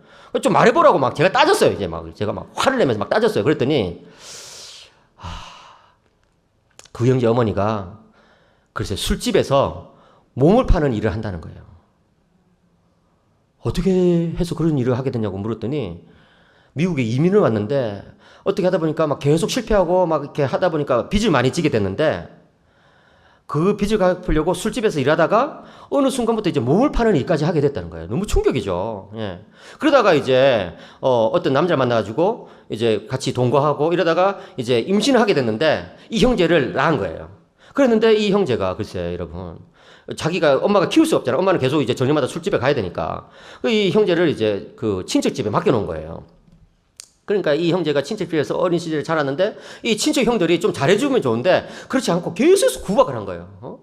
좀 말해보라고 막 제가 따졌어요. 이제 막 제가 막 화를 내면서 막 따졌어요. 그랬더니, 그 형제 어머니가 글쎄 술집에서 몸을 파는 일을 한다는 거예요. 어떻게 해서 그런 일을 하게 됐냐고 물었더니, 미국에 이민을 왔는데 어떻게 하다 보니까 막 계속 실패하고 막 이렇게 하다 보니까 빚을 많이 지게 됐는데, 그 빚을 갚으려고 술집에서 일하다가 어느 순간부터 이제 몸을 파는 일까지 하게 됐다는 거예요. 너무 충격이죠. 예. 그러다가 이제 어떤 남자를 만나가지고 이제 같이 동거하고 이러다가 이제 임신을 하게 됐는데 이 형제를 낳은 거예요. 그랬는데 이 형제가 글쎄 여러분, 자기가 엄마가 키울 수 없잖아. 엄마는 계속 이제 저녁마다 술집에 가야 되니까 이 형제를 이제 그 친척집에 맡겨놓은 거예요. 그러니까 이 형제가 친척집에서 어린 시절에 자랐는데 이 친척 형들이 좀 잘해주면 좋은데 그렇지 않고 계속 구박을 한 거예요.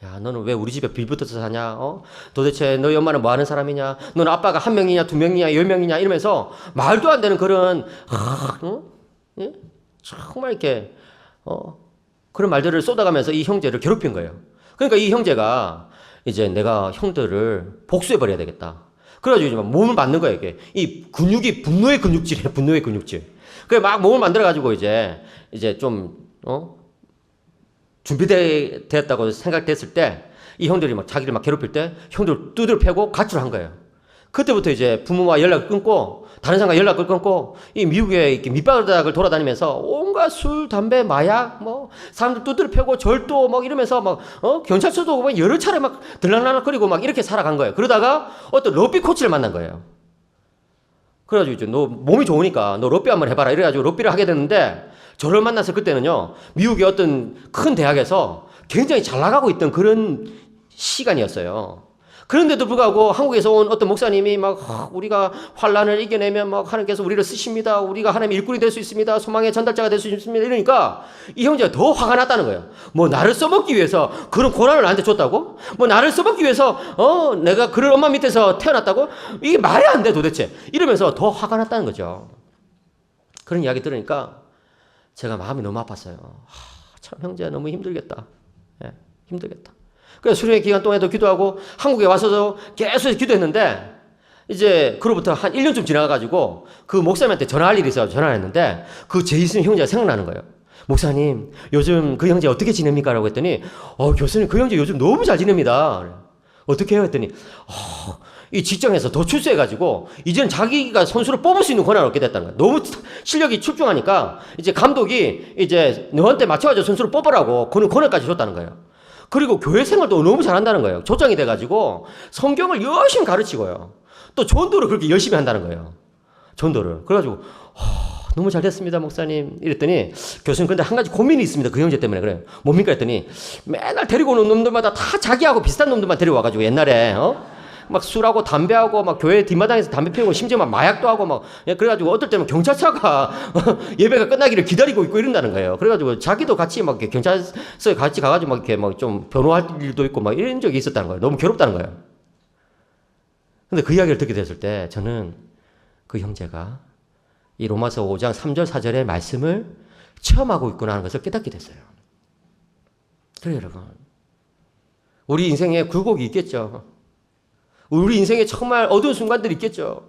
야, 너는 왜 우리 집에 빌붙어서 사냐? 도대체 너희 엄마는 뭐 하는 사람이냐? 너는 아빠가 1명이냐 2명이냐 10명이냐 이러면서 말도 안 되는 그런 예? 정말 이렇게 그런 말들을 쏟아가면서 이 형제를 괴롭힌 거예요. 그러니까 이 형제가 이제 내가 형들을 복수해버려야 되겠다. 그래가지고 몸을 만든 거예요, 이게. 이 근육이 분노의 근육질이에요, 분노의 근육질. 그래, 막 몸을 만들어가지고 이제 좀, 준비됐다고 생각됐을 때, 이 형들이 막 자기를 막 괴롭힐 때, 형들 두드려 패고 가출을 한 거예요. 그때부터 이제 부모와 연락을 끊고, 다른 사람과 연락을 끊고, 이 미국에 이렇게 밑바닥을 돌아다니면서 온갖 술, 담배, 마약, 사람들 두드려 패고 절도 이러면서 경찰서도 막 여러 차례 막 들락날락거리고 막 이렇게 살아간 거예요. 그러다가 어떤 럭비 코치를 만난 거예요. 그래가지고 이제 너 몸이 좋으니까 너 럭비 한번 해봐라. 이래가지고 럭비를 하게 됐는데 저를 만나서 그때는요, 미국의 어떤 큰 대학에서 굉장히 잘 나가고 있던 그런 시간이었어요. 그런데도 불구하고 한국에서 온 어떤 목사님이 우리가 환란을 이겨내면 하나님께서 우리를 쓰십니다. 우리가 하나님의 일꾼이 될 수 있습니다. 소망의 전달자가 될 수 있습니다. 이러니까 이 형제가 더 화가 났다는 거예요. 나를 써먹기 위해서 그런 고난을 나한테 줬다고? 나를 써먹기 위해서 내가 그런 엄마 밑에서 태어났다고? 이게 말이 안 돼 도대체. 이러면서 더 화가 났다는 거죠. 그런 이야기 들으니까 제가 마음이 너무 아팠어요. 참 형제야 너무 힘들겠다. 예, 힘들겠다. 그래서 수련회 기간 동안에도 기도하고 한국에 와서도 계속 기도했는데 이제 그로부터 한 1년쯤 지나가가지고 그 목사님한테 전화할 일이 있어서 전화를 했는데 그 제이슨 형제가 생각나는 거예요. 목사님 요즘 그 형제 어떻게 지냅니까? 라고 했더니 교수님 그 형제 요즘 너무 잘 지냅니다. 어떻게 해요? 했더니 이 직장에서 더 출세해가지고 이제는 자기가 선수를 뽑을 수 있는 권한을 얻게 됐다는 거예요. 너무 실력이 출중하니까 이제 감독이 이제 너한테 맞춰가지고 선수를 뽑으라고 그런 권한까지 줬다는 거예요. 그리고 교회 생활도 너무 잘한다는 거예요. 조장이 돼가지고 성경을 열심히 가르치고요. 또 전도를 그렇게 열심히 한다는 거예요. 전도를. 그래가지고 너무 잘 됐습니다 목사님 이랬더니 교수님 근데 한 가지 고민이 있습니다. 그 형제 때문에. 그래요. 뭡니까 했더니 맨날 데리고 오는 놈들마다 다 자기하고 비슷한 놈들만 데려와가지고 옛날에 막 술하고 담배하고 막 교회 뒷마당에서 담배 피우고 심지어 막 마약도 하고 막 그래가지고 어떨 때는 경찰차가 예배가 끝나기를 기다리고 있고 이런다는 거예요. 그래가지고 자기도 같이 막 경찰서에 같이 가가지고 막 이렇게 막 좀 변호할 일도 있고 막 이런 적이 있었다는 거예요. 너무 괴롭다는 거예요. 근데 그 이야기를 듣게 됐을 때 저는 그 형제가 이 로마서 5장 3절 4절의 말씀을 체험하고 있구나 하는 것을 깨닫게 됐어요. 그래요 여러분, 우리 인생에 굴곡이 있겠죠. 우리 인생에 정말 어두운 순간들이 있겠죠.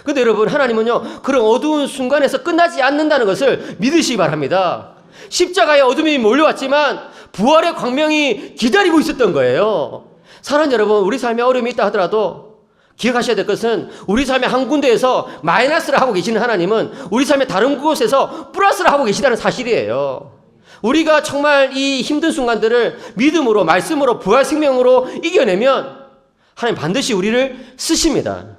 근데 여러분 하나님은요 그런 어두운 순간에서 끝나지 않는다는 것을 믿으시기 바랍니다. 십자가의 어둠이 몰려왔지만 부활의 광명이 기다리고 있었던 거예요. 사랑하는 여러분, 우리 삶에 어려움이 있다 하더라도 기억하셔야 될 것은 우리 삶의 한 군데에서 마이너스를 하고 계시는 하나님은 우리 삶의 다른 곳에서 플러스를 하고 계시다는 사실이에요. 우리가 정말 이 힘든 순간들을 믿음으로 말씀으로 부활 생명으로 이겨내면 하나님 반드시 우리를 쓰십니다.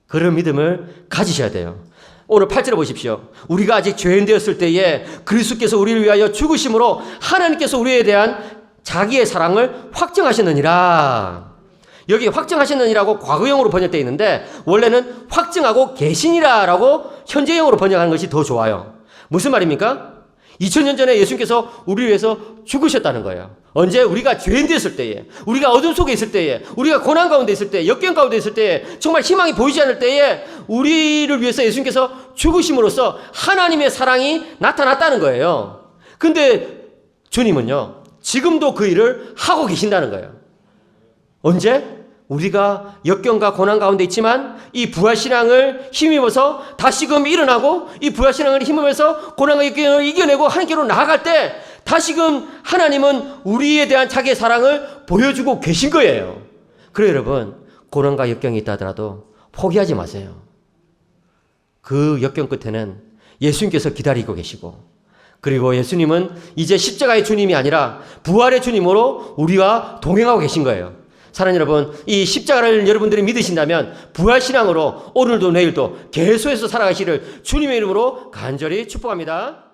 그런 믿음을 가지셔야 돼요. 오늘 8절에 보십시오. 우리가 아직 죄인 되었을 때에 그리스도께서 우리를 위하여 죽으심으로 하나님께서 우리에 대한 자기의 사랑을 확증하셨느니라. 여기 확증하셨느니라고 과거형으로 번역되어 있는데 원래는 확증하고 계시니라라고 현재형으로 번역하는 것이 더 좋아요. 무슨 말입니까? 2000년 전에 예수님께서 우리를 위해서 죽으셨다는 거예요. 언제? 우리가 죄인 됐을 때에, 우리가 어둠 속에 있을 때에, 우리가 고난 가운데 있을 때, 역경 가운데 있을 때에, 정말 희망이 보이지 않을 때에 우리를 위해서 예수님께서 죽으심으로써 하나님의 사랑이 나타났다는 거예요. 근데 주님은요, 지금도 그 일을 하고 계신다는 거예요. 언제? 우리가 역경과 고난 가운데 있지만 이 부활신앙을 힘입어서 다시금 일어나고 이 부활신앙을 힘입어서 고난과 역경을 이겨내고 하나님께로 나아갈 때 다시금 하나님은 우리에 대한 자기의 사랑을 보여주고 계신 거예요. 그래요, 여러분. 고난과 역경이 있다 하더라도 포기하지 마세요. 그 역경 끝에는 예수님께서 기다리고 계시고, 그리고 예수님은 이제 십자가의 주님이 아니라 부활의 주님으로 우리와 동행하고 계신 거예요. 사랑하는 여러분, 이 십자가를 여러분들이 믿으신다면 부활신앙으로 오늘도 내일도 계속해서 살아가시를 주님의 이름으로 간절히 축복합니다.